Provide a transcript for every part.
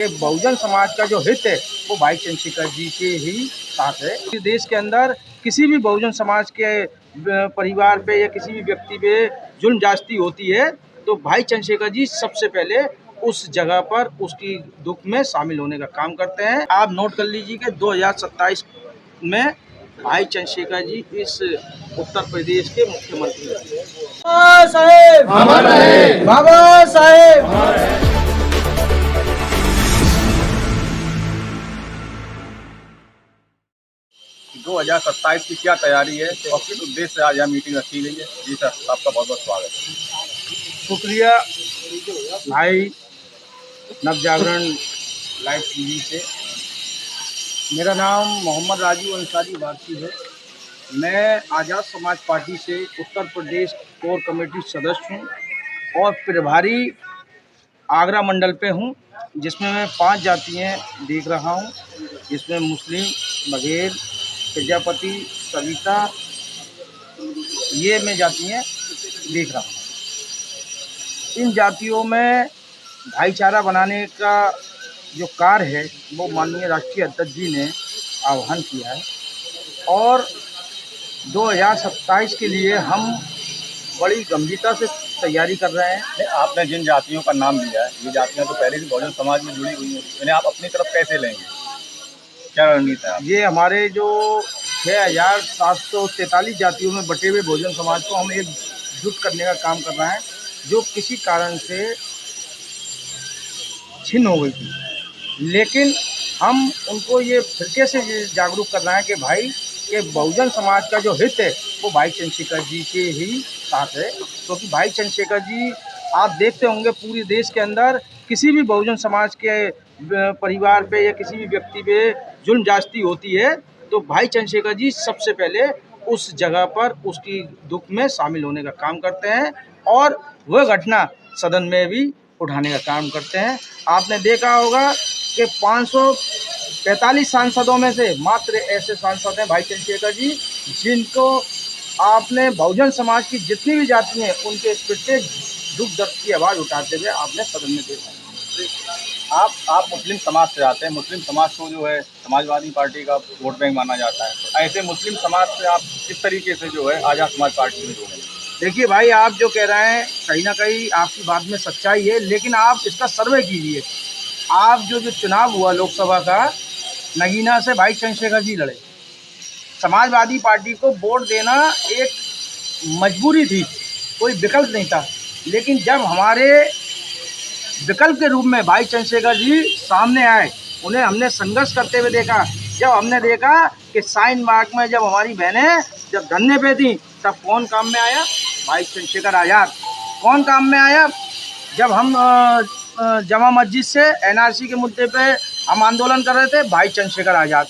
बहुजन समाज का जो हित है वो भाई चंद्रशेखर जी के ही साथ है। देश के अंदर किसी भी बहुजन समाज के परिवार पे या किसी भी व्यक्ति पे जुल्म ज्यादती होती है तो भाई चंद्रशेखर जी सबसे पहले उस जगह पर उसकी दुख में शामिल होने का काम करते हैं। आप नोट कर लीजिए कि 2027 में भाई चंद्रशेखर जी इस उत्तर प्रदेश के मुख्यमंत्री हैं। बाबा साहेब अमर रहे, बाबा साहेब अमर रहे। 2027 की क्या तैयारी है और किस उद्देश्य से आज यहाँ मीटिंग रखी गई है? जी सर, आपका बहुत बहुत स्वागत है। शुक्रिया भाई नवजागरण लाइव टीवी से। मेरा नाम मोहम्मद राजू अंसारी वारसी है। मैं आज़ाद समाज पार्टी से उत्तर प्रदेश कोर कमेटी सदस्य हूँ और प्रभारी आगरा मंडल पे हूँ, जिसमें मैं 5 जातियाँ देख रहा हूँ, जिसमें मुस्लिम, बघेल, प्रजापति, सविता, ये मैं जातियाँ देख रहा हूँ। इन जातियों में भाईचारा बनाने का जो कार्य है वो माननीय राष्ट्रीय अध्यक्ष जी ने आह्वान किया है और 2027 के लिए हम बड़ी गंभीरता से तैयारी कर रहे हैं। आपने जिन जातियों का नाम लिया है, ये जातियाँ तो पहले भी बहुजन समाज में जुड़ी हुई हैं, इन्हें आप अपनी तरफ कैसे लेंगे? क्या रणनीति है? ये हमारे जो 6743 जातियों में बटे हुए बहुजन समाज को हम एकजुट करने का काम कर रहे हैं, जो किसी कारण से छिन्न हो गई थी। लेकिन हम उनको ये फिरके से जागरूक कर रहे हैं कि भाई ये बहुजन समाज का जो हित है वो भाई चंद्रशेखर जी के ही साथ है, क्योंकि भाई चंद्रशेखर जी आप देखते होंगे पूरे देश के अंदर किसी भी बहुजन समाज के परिवार पे या किसी भी व्यक्ति पे जुल्म ज्यादती होती है तो भाई चंद्रशेखर जी सबसे पहले उस जगह पर उसकी दुख में शामिल होने का काम करते हैं और वह घटना सदन में भी उठाने का काम करते हैं। आपने देखा होगा कि 545 सांसदों में से मात्र ऐसे सांसद हैं भाई चंद्रशेखर जी जिनको आपने बहुजन समाज की जितनी भी जाति हैं उनके प्रत्येक दुख दर्द की आवाज़ उठाते हुए आपने सदन में देखा। आप मुस्लिम समाज से आते हैं, मुस्लिम समाज को जो है समाजवादी पार्टी का वोट बैंक माना जाता है, तो ऐसे मुस्लिम समाज से आप किस तरीके से जो है आज़ाद समाज पार्टी में जोड़ेंगे? देखिए भाई, आप जो कह रहे हैं कहीं ना कहीं आपकी बात में सच्चाई है, लेकिन आप इसका सर्वे कीजिए। आप जो चुनाव हुआ लोकसभा का, नगीना से भाई चंद्रशेखर जी लड़े। समाजवादी पार्टी को वोट देना एक मजबूरी थी, कोई विकल्प नहीं था। लेकिन जब हमारे विकल्प के रूप में भाई चंद्रशेखर जी सामने आए, उन्हें हमने संघर्ष करते हुए देखा। जब हमने देखा कि साइन मार्ग में जब हमारी बहनें जब धरने पे थी, तब कौन काम में आया? भाई चंद्रशेखर आज़ाद। कौन काम में आया? जब हम जमा मस्जिद से एनआरसी के मुद्दे पे हम आंदोलन कर रहे थे, भाई चंद्रशेखर आज़ाद।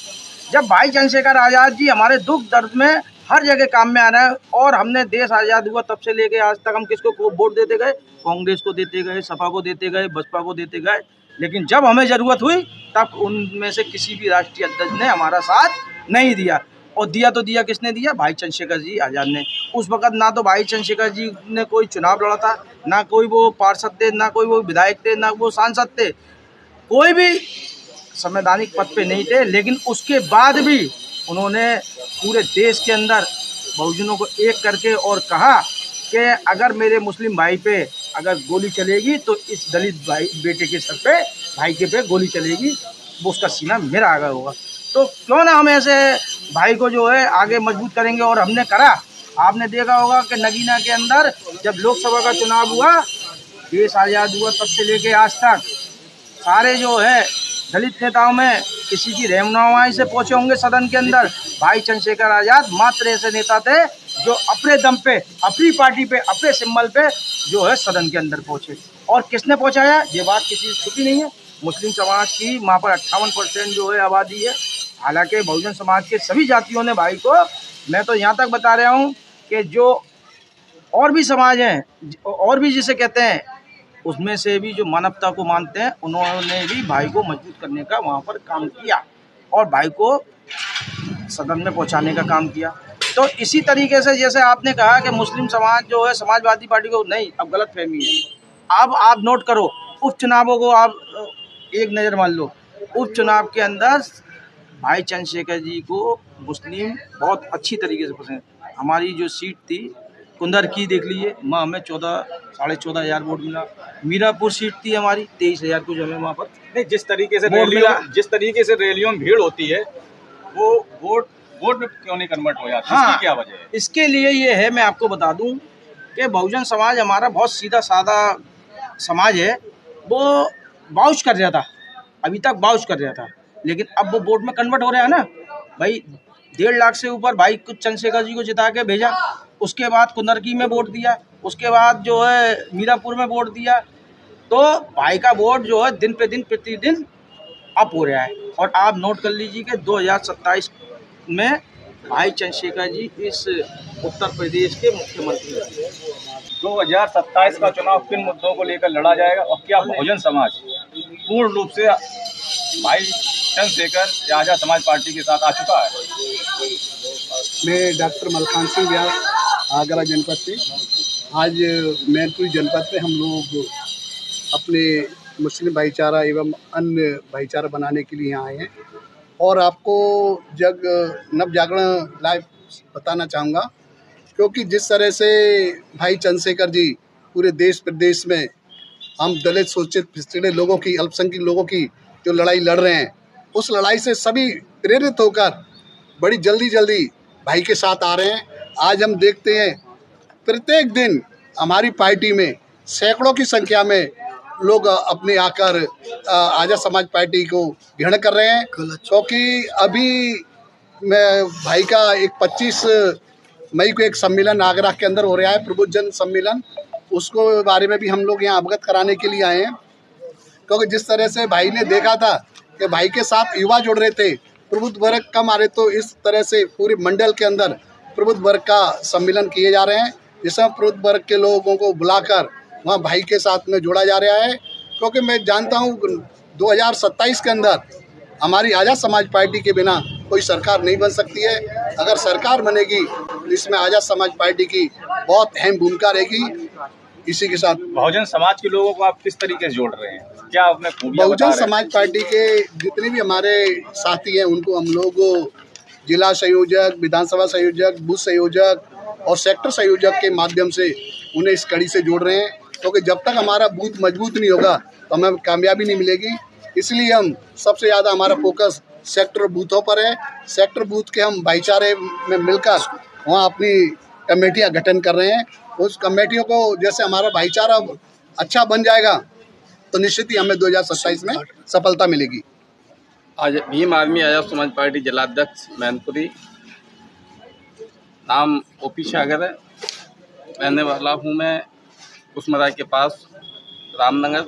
जब भाई चंद्रशेखर आज़ाद जी हमारे दुख दर्द में हर जगह काम में आ रहे हैं और हमने देश आज़ाद हुआ तब से लेके आज तक हम किसको वोट देते गए? कांग्रेस को देते गए, सपा को देते गए, बसपा को देते गए। लेकिन जब हमें ज़रूरत हुई तब उनमें से किसी भी राष्ट्रीय अध्यक्ष ने हमारा साथ नहीं दिया। और दिया तो दिया किसने दिया? भाई चंद्रशेखर जी आज़ाद ने। उस वक़्त ना तो भाई चंद्रशेखर जी ने कोई चुनाव लड़ा था, ना कोई वो पार्षद थे, ना कोई वो विधायक थे, ना वो सांसद थे, कोई भी संवैधानिक पद पे नहीं थे। लेकिन उसके बाद भी उन्होंने पूरे देश के अंदर बहुजनों को एक करके और कहा कि अगर मेरे मुस्लिम भाई पे अगर गोली चलेगी तो इस दलित भाई बेटे के सर पे, भाई के पे गोली चलेगी, वो उसका सीना मेरा आगे होगा। तो क्यों ना हम ऐसे भाई को जो है आगे मजबूत करेंगे, और हमने करा। आपने देखा होगा कि नगीना के अंदर जब लोकसभा का चुनाव हुआ, देश आज़ाद हुआ तब से लेके आज तक सारे जो है दलित नेताओं में किसी की रहनुमाई से पहुंचे होंगे सदन के अंदर। भाई चंद्रशेखर आज़ाद मात्र ऐसे नेता थे जो अपने दम पे, अपनी पार्टी पे, अपने सिंबल पे जो है सदन के अंदर पहुंचे। और किसने पहुंचाया? ये बात किसी छुपी नहीं है। मुस्लिम समाज की वहाँ पर 58% जो है आबादी है। हालांकि बहुजन समाज के सभी जातियों ने भाई को, मैं तो यहाँ तक बता रहा हूँ कि जो और भी समाज हैं और भी जिसे कहते हैं, उसमें से भी जो मानवता को मानते हैं, उन्होंने भी भाई को मजबूत करने का वहाँ पर काम किया और भाई को सदन में पहुँचाने का काम किया। तो इसी तरीके से जैसे आपने कहा कि मुस्लिम समाज जो है समाजवादी पार्टी को नहीं, अब गलत फहमी है। अब आप नोट करो, उपचुनावों को आप एक नज़र मान लो, उपचुनाव के अंदर भाई चंद्रशेखर जी को मुस्लिम बहुत अच्छी तरीके से पसंद। हमारी जो सीट थी कुंदर की देख लीजिए, वहाँ हमें 14,500 वोट मिला। मीरापुर सीट थी हमारी 23,000 कुछ हमें वहाँ पर नहीं, जिस तरीके से वोट मिला। रैलियों में भीड़ होती है वो वोट में क्यों नहीं कन्वर्ट हो जाती? हाँ, इसकी क्या वजह है? इसके लिए ये है, मैं आपको बता दूं कि बहुजन समाज हमारा बहुत सीधा साधा समाज है। वो बाउच कर रहा था, अभी तक बाउच कर रहा था, लेकिन अब वो वोट में कन्वर्ट हो रहा है ना भाई। 1.5 लाख से ऊपर भाई कुछ चंद्रशेखर जी को जिता के भेजा, उसके बाद कुंदरकी में वोट दिया, उसके बाद जो है मीरापुर में वोट दिया। तो भाई का वोट जो है दिन पे दिन प्रतिदिन अप हो रहा है। और आप नोट कर लीजिए कि 2027 में भाई चंद्रशेखर जी इस उत्तर प्रदेश के मुख्यमंत्री हैं। 2027 का चुनाव किन मुद्दों को लेकर लड़ा जाएगा और क्या बहुजन समाज पूर्ण रूप से भाई चंद्रशेखर या आजाद समाज पार्टी के साथ आ चुका है? मैं डॉक्टर मलखान सिंह व्यास, आगरा जनपद से। आज मैनपुरी जनपद में हम लोग अपने मुस्लिम भाईचारा एवं अन्य भाईचारा बनाने के लिए यहाँ आए हैं और आपको नव जागरण लाइव बताना चाहूँगा, क्योंकि जिस तरह से भाई चंद्रशेखर जी पूरे देश प्रदेश में हम दलित शोषित पिछड़े लोगों की, अल्पसंख्यक लोगों की जो लड़ाई लड़ रहे हैं, उस लड़ाई से सभी प्रेरित होकर बड़ी जल्दी भाई के साथ आ रहे हैं। आज हम देखते हैं प्रत्येक दिन हमारी पार्टी में सैकड़ों की संख्या में लोग अपने आकर आजाद समाज पार्टी को ग्रहण कर रहे हैं, क्योंकि अभी मैं भाई का एक 25 मई को एक सम्मेलन आगरा के अंदर हो रहा है, प्रबुद्धजन सम्मेलन, उसको बारे में भी हम लोग यहाँ अवगत कराने के लिए आए हैं। क्योंकि जिस तरह से भाई ने देखा था कि भाई के साथ युवा जुड़ रहे थे, प्रबुद्ध वर्ग कम आ रहे, तो इस तरह से पूरे मंडल के अंदर प्रबुद्ध वर्ग का सम्मेलन किए जा रहे हैं, जिसमें प्रबुद्ध वर्ग के लोगों को बुलाकर वहाँ भाई के साथ में जोड़ा जा रहा है। क्योंकि मैं जानता हूँ 2027 के अंदर हमारी आजाद समाज पार्टी के बिना कोई सरकार नहीं बन सकती है। अगर सरकार बनेगी तो इसमें आजाद समाज पार्टी की बहुत अहम भूमिका रहेगी। इसी के साथ बहुजन समाज के लोगों को आप किस तरीके से जोड़ रहे हैं? क्या अपने बहुजन समाज पार्टी के जितने भी हमारे साथी हैं उनको हम लोग जिला संयोजक, विधानसभा संयोजक, बूथ संयोजक और सेक्टर संयोजक के माध्यम से उन्हें इस कड़ी से जोड़ रहे हैं, क्योंकि जब तक हमारा बूथ मजबूत नहीं होगा तो हमें कामयाबी नहीं मिलेगी। इसलिए हम सबसे ज़्यादा हमारा फोकस सेक्टर बूथों पर है। सेक्टर बूथ के हम भाईचारे में मिलकर वहाँ अपनी कमेटियाँ गठन कर रहे हैं। उस कमेटियों को जैसे हमारा भाईचारा अच्छा बन जाएगा तो निश्चित ही हमें 2027 में सफलता मिलेगी। आज भीम आर्मी आजाद समाज पार्टी जिलाध्यक्ष मैनपुरी, नाम ओपी सागर है, रहने वाला हूँ मैं कुसमरा के पास रामनगर,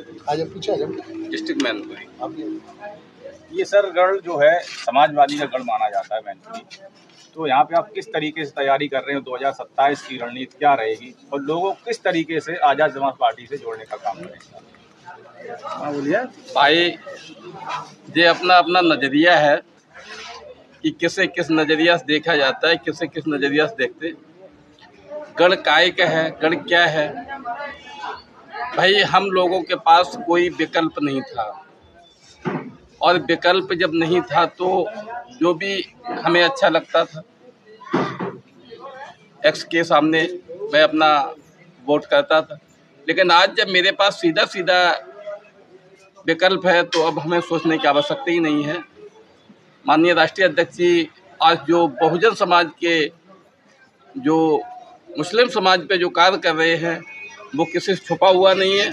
डिस्ट्रिक्ट मैनपुरी। ये सर गढ़ जो है समाजवादी का गढ़ माना जाता है मैनपुरी, तो यहाँ पे आप किस तरीके से तैयारी कर रहे हो? 2027 की रणनीति क्या रहेगी और लोगों को किस तरीके से आजाद समाज पार्टी से जोड़ने का काम करेंगे? हाँ बोलिए भाई, ये अपना अपना नज़रिया है कि किसे किस नज़रिया से देखा जाता है, किसे किस नज़रिया से देखते। गढ़ काय का है, गढ़ क्या है भाई, हम लोगों के पास कोई विकल्प नहीं था, और विकल्प जब नहीं था तो जो भी हमें अच्छा लगता था एक्स के सामने मैं अपना वोट करता था। लेकिन आज जब मेरे पास सीधा सीधा विकल्प है तो अब हमें सोचने की आवश्यकता ही नहीं है। माननीय राष्ट्रीय अध्यक्ष जी आज जो बहुजन समाज के, जो मुस्लिम समाज पे जो कार्य कर रहे हैं वो किसी से छुपा हुआ नहीं है,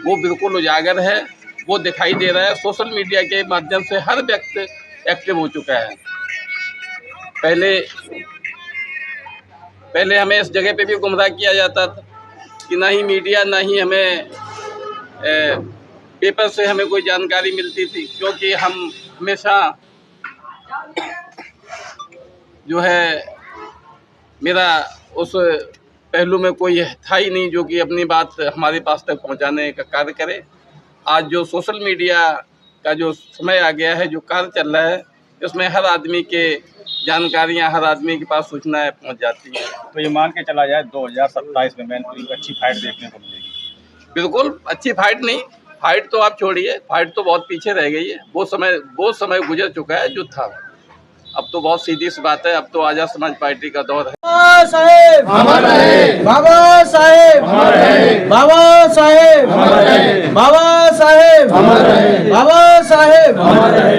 वो बिल्कुल उजागर है, वो दिखाई दे रहा है। सोशल मीडिया के माध्यम से हर व्यक्ति एक्टिव हो चुका है। पहले हमें इस जगह पे भी गुमराह किया जाता था कि ना ही मीडिया ना ही हमें पेपर से हमें कोई जानकारी मिलती थी, क्योंकि हम हमेशा जो है मेरा उस पहलू में कोई था ही नहीं जो कि अपनी बात हमारे पास तक पहुंचाने का कार्य करे। आज जो सोशल मीडिया का जो समय आ गया है, जो कार्य चल रहा है, इसमें हर आदमी के जानकारियां, हर आदमी के पास सूचनाएं पहुंच जाती हैं। तो ये मान के चला जाए 2027 में मैनपुरी को अच्छी फाइट देखने को मिलेगी? बिल्कुल अच्छी फाइट नहीं, फाइट तो आप छोड़िए, फाइट तो बहुत पीछे रह गई है। वो समय गुजर चुका है जो था। अब तो बहुत सीधी सी बात है, अब तो आजाद समाज पार्टी का दौर है। बाबा साहेब अमर रहे, बाबा साहेब अमर रहे, बाबा साहेब अमर रहे, बाबा साहेब अमर रहे, बाबा साहेब अमर रहे।